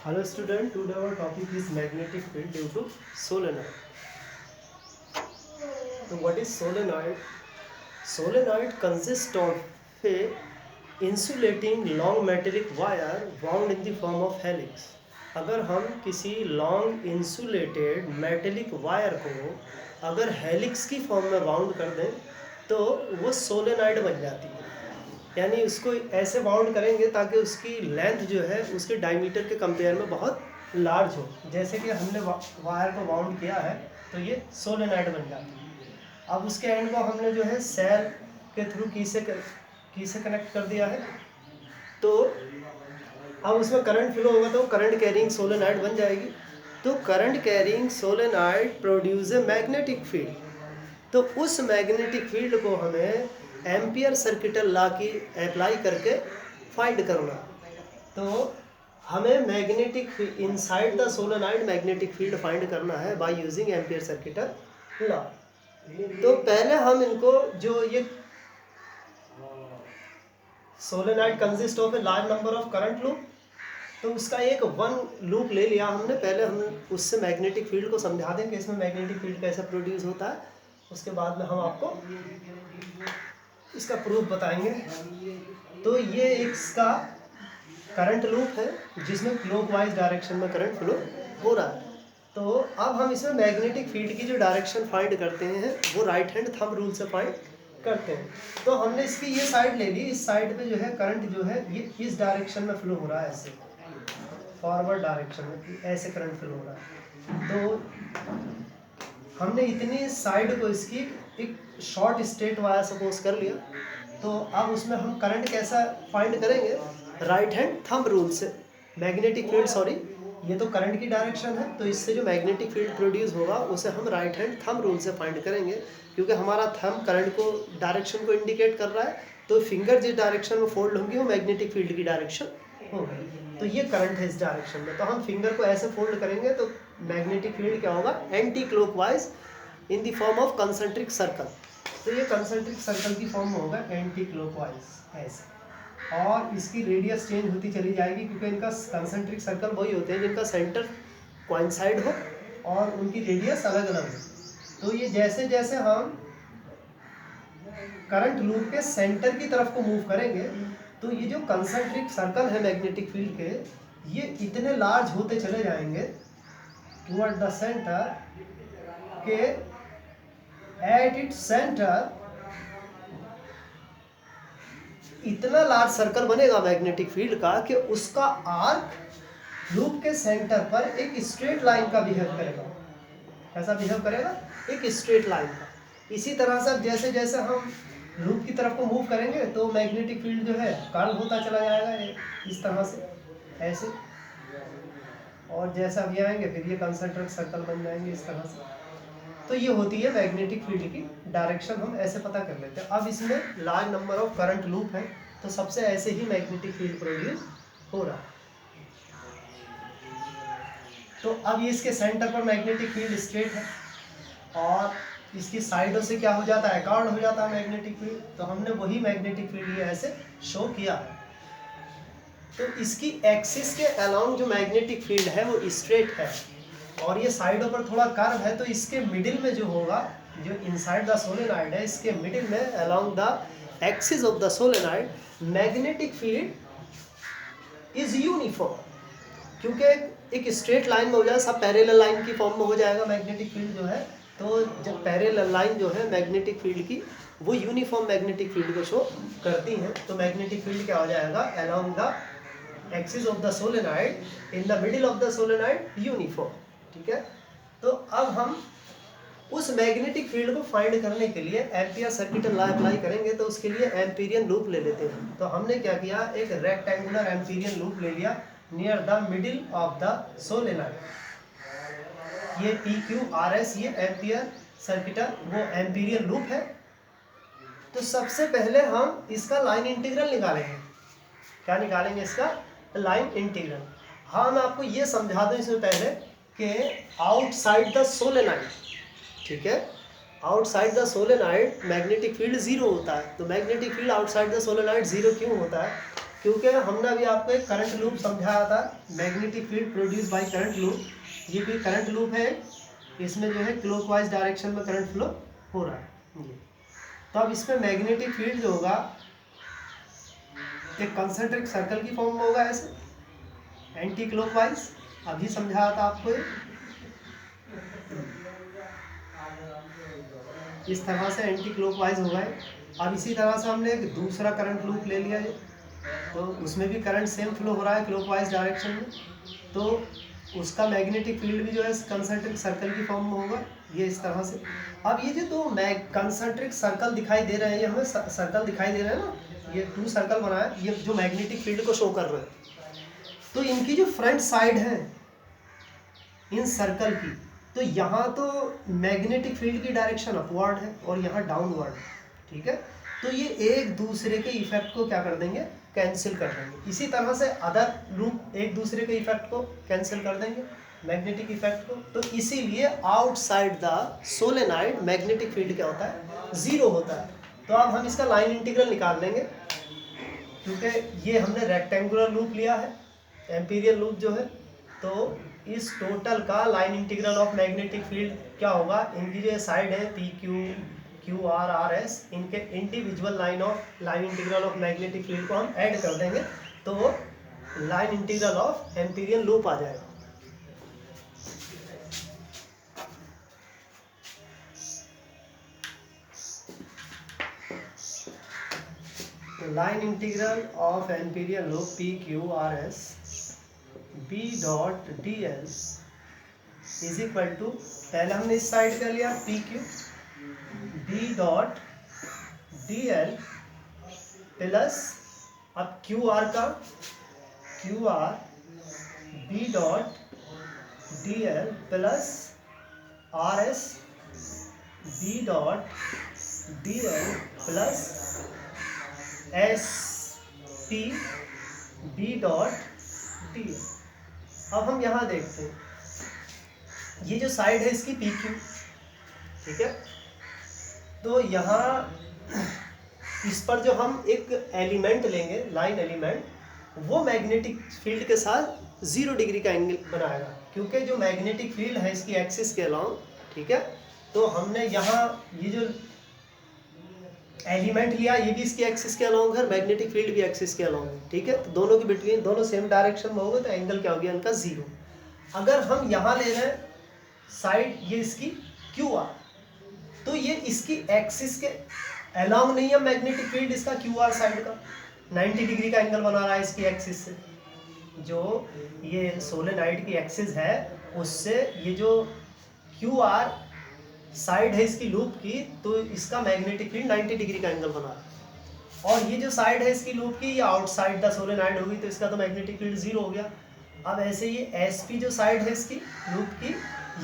Hello student, today our topic is magnetic field due to solenoid. So what is solenoid? Solenoid consists of a insulating long metallic wire wound in the form of helix. अगर हम किसी long insulated metallic wire को अगर helix की form में bound कर दें तो वो सोलेनाइड बन जाती है। यानी उसको ऐसे बाउंड करेंगे ताकि उसकी लेंथ जो है उसके डायमीटर के कंपेयर में बहुत लार्ज हो। जैसे कि हमने वायर को बाउंड किया है तो ये सोलेनाइड बन जाती है। अब उसके एंड को हमने जो है सेल के थ्रू की से कनेक्ट कर दिया है, तो अब उसमें करंट फ्लो होगा तो करंट कैरिंग सोलेनाइड बन जाएगी। तो current carrying solenoid produce a magnetic field. तो उस मैग्नेटिक फील्ड को हमें एम्पियर सर्किटल लॉ की अप्लाई करके फाइंड करना। तो हमें magnetic inside the solenoid magnetic field find करना है by using ampere circuital law. तो पहले हम इनको जो ये solenoid consist of a large number of current loop, तो उसका एक वन लूप ले लिया हमने। पहले हम उससे मैग्नेटिक फील्ड को समझा दें कि इसमें मैग्नेटिक फील्ड कैसे प्रोड्यूस होता है, उसके बाद में हम आपको इसका प्रूफ बताएंगे। तो ये इसका करंट लूप है जिसमें क्लॉकवाइज डायरेक्शन में करंट फ्लो हो रहा है। तो अब हम इसमें मैग्नेटिक फील्ड की जो डायरेक्शन फाइंड करते हैं वो राइट हैंड थंब रूल से फाइंड करते हैं। तो हमने इसकी ये साइड ले ली, इस साइड पे जो है करंट जो है ये इस डायरेक्शन में फ्लो हो रहा है, ऐसे फॉरवर्ड डायरेक्शन में ऐसे करंट फ्लो हो रहा है। तो हमने इतनी साइड को इसकी एक शॉर्ट स्ट्रेट वायर सपोज कर लिया। तो अब उसमें हम करंट कैसा फाइंड करेंगे, राइट हैंड थंब रूल से। मैग्नेटिक फील्ड, सॉरी, ये तो करंट की डायरेक्शन है, तो इससे जो मैग्नेटिक फील्ड प्रोड्यूस होगा उसे हम राइट हैंड थंब रूल से फाइंड करेंगे। क्योंकि हमारा थंब करंट को डायरेक्शन को इंडिकेट कर रहा है, तो फिंगर जिस डायरेक्शन में फोल्ड होंगी वो मैग्नेटिक फील्ड की डायरेक्शन होगी। तो ये करंट है इस डायरेक्शन में, तो हम फिंगर को ऐसे फोल्ड करेंगे तो मैग्नेटिक फील्ड क्या होगा, anti clockwise in the form of concentric circle. तो ये कंसेंट्रिक सर्कल की फॉर्म में होगा एंटी क्लॉकवाइज ऐसे, और इसकी रेडियस चेंज होती चली जाएगी क्योंकि इनका कंसेंट्रिक सर्कल वही होते हैं जिनका सेंटर कोइंसाइड हो और उनकी रेडियस अलग अलग हो। तो ये जैसे जैसे हम करंट लूप के सेंटर की तरफ को मूव करेंगे तो ये जो कंसेंट्रिक सर्कल है मैग्नेटिक फील्ड के, ये इतने लार्ज होते चले जाएंगे टुवर्ड द सेंटर के एट इट्स सेंटर इतना लार्ज सर्कल बनेगा मैग्नेटिक फील्ड का कि उसका आर्क लूप के सेंटर पर एक स्ट्रेट लाइन का बिहेव करेगा। कैसा बिहेव करेगा, एक स्ट्रेट लाइन का। इसी तरह से जैसे जैसे हम लूप की तरफ को मूव करेंगे तो मैग्नेटिक फील्ड जो है कर्व होता चला जाएगा इस तरह से ऐसे, और जैसा अभी आएंगे फिर ये कंसेंट्रिक सर्कल बन जाएंगे इस तरह से। तो ये होती है मैग्नेटिक फील्ड की डायरेक्शन, हम ऐसे पता कर लेते हैं। अब इसमें large number of current loop है तो सबसे ऐसे ही मैग्नेटिक फील्ड प्रोड्यूस हो रहा है। तो अब इसके सेंटर पर मैग्नेटिक फील्ड स्ट्रेट है और इसकी साइडों से क्या हो जाता है, अकॉर्ड हो जाता है मैग्नेटिक फील्ड। तो हमने वही मैग्नेटिक फील्ड ये ऐसे शो किया है। तो इसकी एक्सिस के अलाउंग जो मैग्नेटिक फील्ड है वो स्ट्रेट है और ये साइडों पर थोड़ा कर्व है। तो इसके मिडिल में जो होगा, जो इनसाइड द सोलेनॉइड है, इसके मिडिल में along the axis of the solenoid magnetic field is uniform. क्योंकि एक स्ट्रेट लाइन में हो जाए, सब पैरेलल लाइन की फॉर्म में हो जाएगा मैग्नेटिक फील्ड जो है। तो जब पैरेलल लाइन जो है मैग्नेटिक फील्ड की वो यूनिफॉर्म मैग्नेटिक फील्ड को शो करती हैं, तो मैग्नेटिक फील्ड क्या हो जाएगा, along the axis of the solenoid in the middle of the solenoid uniform. ठीक है। तो अब हम उस मैग्नेटिक फील्ड को फाइंड करने के लिए एम्पियर सर्किटल लॉ अप्लाई करेंगे। तो उसके लिए एम्पीरियन लूप ले लेते हैं। तो हमने क्या किया, एक रेक्टेंगुलर एम्पीरियन लूप ले लिया near the middle of the solenoid. ये PQRS ये एम्पियर सर्किटल वो एम्पीरियन लूप है। तो सबसे पहले हम इसका लाइन इंटीग्रल निकालेंगे। क्या निकालेंगे, इसका लाइन इंटीग्रल। हाँ, मैं आपको ये समझा दूं इसमें पहले कि आउटसाइड द सोलेनॉइड, ठीक है, outside the solenoid magnetic field zero होता है। तो magnetic field outside the solenoid zero क्यों होता है, क्योंकि हमने अभी आपको एक करंट लूप समझाया था, magnetic field produce by current loop. ये भी करंट लूप है, इसमें जो है क्लॉकवाइज डायरेक्शन में करंट फ्लो हो रहा है ये। तो अब इसमें मैग्नेटिक फील्ड जो होगा एक कंसंट्रिक सर्कल की फॉर्म में होगा, ऐसे एंटी क्लॉकवाइज। अभी समझाया था आपको इस तरह से एंटी क्लॉकवाइज होगा। अब इसी तरह से हमने एक दूसरा करंट लूप ले लिया है, तो उसमें भी करंट सेम फ्लो हो रहा है क्लॉकवाइज डायरेक्शन में, तो उसका मैग्नेटिक फील्ड भी जो है कंसंट्रिक सर्कल की फॉर्म में होगा, ये इस तरह से। अब ये जो दो कंसंट्रिक सर्कल दिखाई दे रहे हैं, ये हमें सर्कल दिखाई दे रहे हैं ना, ये 2 सर्कल बना है, ये जो मैग्नेटिक फील्ड को शो कर रहे हैं। तो इनकी जो फ्रंट साइड है इन सर्कल की, तो यहाँ तो मैग्नेटिक फील्ड की डायरेक्शन अपवर्ड है और यहाँ डाउनवर्ड है, ठीक है। तो ये एक दूसरे के इफेक्ट को क्या कर देंगे, कैंसिल कर देंगे। इसी तरह से अदर लूप एक दूसरे के इफेक्ट को कैंसिल कर देंगे, मैग्नेटिक इफेक्ट को। तो इसीलिए outside the solenoid magnetic field क्या होता है, 0 होता है। तो अब हम इसका लाइन इंटीग्रल निकाल लेंगे, क्योंकि ये हमने रेक्टेंगुलर लूप लिया है, एम्पीरियल लूप जो है। तो इस टोटल का line integral of magnetic field क्या होगा, इनकी जो साइड है P Q Q R R S, इनके individual line integral of magnetic field को हम ऐड कर देंगे, तो line integral of Amperian loop आ जाएगा। Line integral of Amperian loop P Q R S B dot D L is equal to, पहले हमने इस साइड का लिया P Q, B dot D L plus, अब क्यू आर का Q R B dot D L plus R S B dot D L plus S P B dot D L. अब हम यहाँ देखते हैं, ये जो साइड है इसकी पी क्यू, ठीक है। तो यहाँ इस पर जो हम एक एलिमेंट लेंगे, लाइन एलिमेंट, वो मैग्नेटिक फील्ड के साथ 0 डिग्री का एंगल बनाएगा, क्योंकि जो मैग्नेटिक फील्ड है इसकी एक्सिस के अलाउंग, ठीक है। तो हमने यहाँ ये जो एलिमेंट लिया, ये भी इसकी एक्सिस के अलाउंग है, मैग्नेटिक फील्ड भी एक्सिस के अलाउंग है, ठीक है। तो दोनों की बिटवीन, दोनों सेम डायरेक्शन में होगा, तो एंगल क्या हो गया इनका 0। अगर हम यहाँ ले रहे हैं साइड, ये इसकी क्यू आर, तो ये इसकी एक्सिस के अलाउंग नहीं है मैग्नेटिक फील्ड, इसका क्यू आर साइड का 90 डिग्री का एंगल बना रहा है इसकी एक्सिस से। जो ये सोलेनॉइड की एक्सिस है उससे ये जो क्यू आर साइड है इसकी लूप की, तो इसका मैग्नेटिक फील्ड 90 डिग्री का एंगल बना रहा है। और ये जो साइड है इसकी लूप की, ये आउटसाइड द सोलेनॉइड होगी, तो इसका तो मैग्नेटिक फील्ड 0 हो गया। अब ऐसे ये एस पी जो साइड है इसकी लूप की,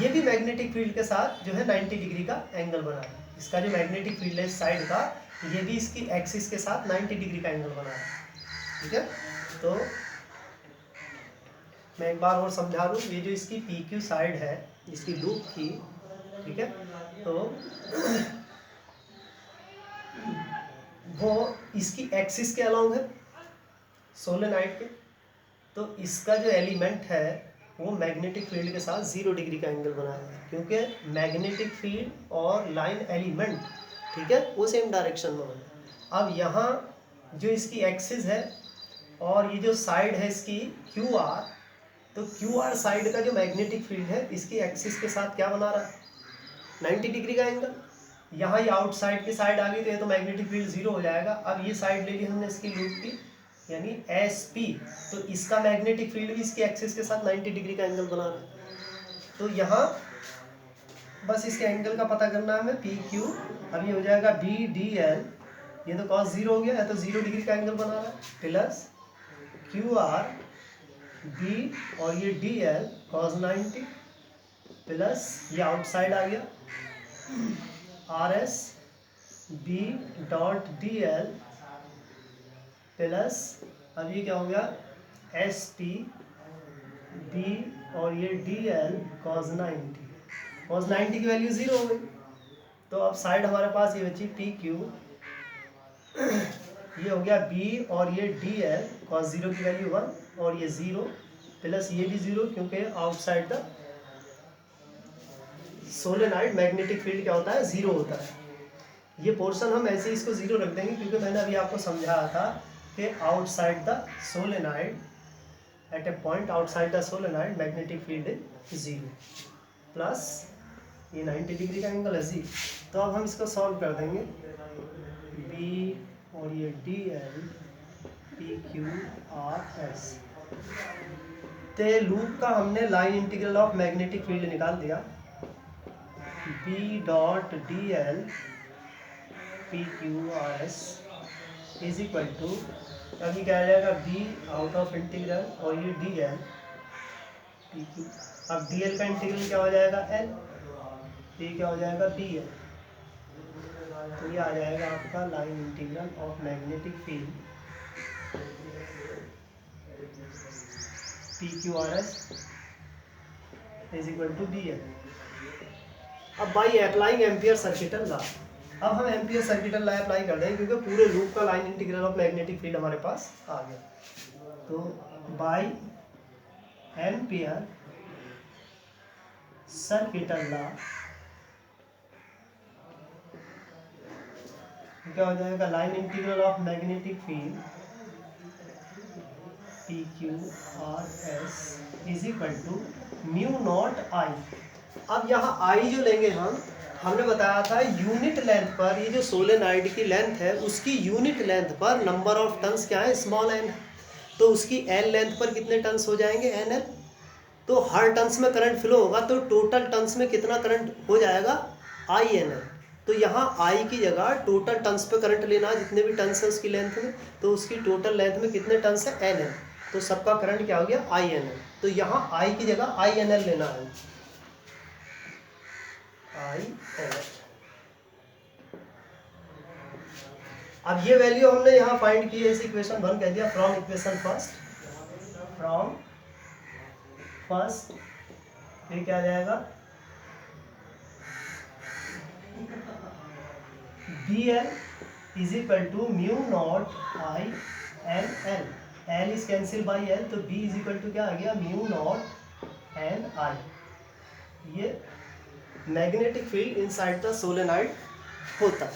ये भी मैग्नेटिक फील्ड के साथ जो है 90 डिग्री का एंगल बना रहा है। इसका जो मैग्नेटिक फील्ड है इस साइड का, ये भी इसकी एक्सिस के साथ 90 डिग्री का एंगल बना रहा है, ठीक है। तो मैं एक बार और समझा दूँ, ये जो इसकी पी क्यू साइड है इसकी लूप की, ठीक है, तो वो इसकी एक्सिस के अलाउंग है सोलेनॉइड के। तो इसका जो एलिमेंट है वो मैग्नेटिक फील्ड के साथ 0 डिग्री का एंगल बना रहा है, क्योंकि मैग्नेटिक फील्ड और लाइन एलिमेंट, ठीक है, वो सेम डायरेक्शन में बना। अब यहाँ जो इसकी एक्सिस है और ये जो साइड है इसकी क्यू आर, तो क्यू आर साइड का जो मैग्नेटिक फील्ड है इसकी एक्सिस के साथ क्या बना रहा है, 90 डिग्री का एंगल। यहाँ ये आउटसाइड की साइड आ गई, तो ये तो मैग्नेटिक फील्ड 0 हो जाएगा। अब ये साइड ले ली हमने इसकी लूप की, यानी एस पी, तो इसका मैग्नेटिक फील्ड भी इसकी एक्सिस के साथ 90 डिग्री का एंगल बना रहा है। तो यहाँ बस इसके एंगल का पता करना है हमें, पी क्यू, अब ये हो जाएगा बी डी एल, ये तो कॉस 0 हो गया है, तो 0 डिग्री का एंगल बना रहा है, प्लस क्यू आर बी और ये डी एल कॉस 90, प्लस ये आउटसाइड आ गया R S B dot D L, plus अब ये क्या हो गया एस पी बी और ये डी एल कॉस 90, कॉस 90 की वैल्यू 0 हो गई। तो अब साइड हमारे पास ये बची पी क्यू ये हो गया बी और ये डी एल कॉस जीरो की वैल्यू 1 और ये 0 प्लस ये भी 0 क्योंकि outside the solenoid magnetic field क्या होता है 0 होता है। ये पोर्शन हम ऐसे ही इसको 0 रख देंगे क्योंकि मैंने अभी आपको समझाया था कि outside the solenoid at a point outside the solenoid magnetic field is 0 plus ये 90 डिग्री का एंगल है जी। तो अब हम इसको सॉल्व कर देंगे बी और ये D L P Q R S. तो लूप का हमने line integral of magnetic field निकाल दिया B dot D L P Q R S is equal to, अभी क्या आ जाएगा बी आउट ऑफ इंटीग्रल और ये डी एल पी क्यू। अब डी एल का इंटीग्रल क्या हो जाएगा एल, ये क्या हो जाएगा बी एल। तो ये आ जाएगा आपका line integral of magnetic field P Q R S is equal to B L. अब by applying Ampere circuital law, अब हम एम्पियर सर्किटल लॉ अप्लाई कर देंगे क्योंकि पूरे लूप का line integral of magnetic field हमारे पास आ गया। तो बाई एम्पियर सर्किटल लॉ क्या हो जाएगा line integral of magnetic field P Q R S is equal to mu naught I. अब यहाँ आई जो लेंगे हमने बताया था यूनिट लेंथ पर, ये जो सोलेनॉइड की लेंथ है उसकी यूनिट लेंथ पर नंबर ऑफ टर्न्स क्या है स्मॉल एन है, तो उसकी एल लेंथ पर कितने टर्न्स हो जाएंगे एन एल। तो हर टर्न्स में करंट फ्लो होगा तो टोटल टर्न्स में कितना करंट हो जाएगा आई एन एल। तो यहाँ आई की जगह टोटल टर्न्स पे करंट लेना है जितने भी टर्न्स है उसकी लेंथ में, तो उसकी टोटल लेंथ में कितने टर्न्स है एन एल, तो सबका करंट क्या हो गया आई एन एल। तो यहाँ आई की जगह आई एन एल लेना है आई एन एल। अब ये वैल्यू हमने यहाँ फाइंड की है, इस इक्वेशन 1 कह दिया फ्रॉम इक्वेशन फर्स्ट ये क्या आ जाएगा B L is equal to mu naught I N L, L is cancel by L, तो बी इज इक्वल टू क्या आ गया म्यू नॉट एन आई। ये magnetic field inside the solenoid होता है।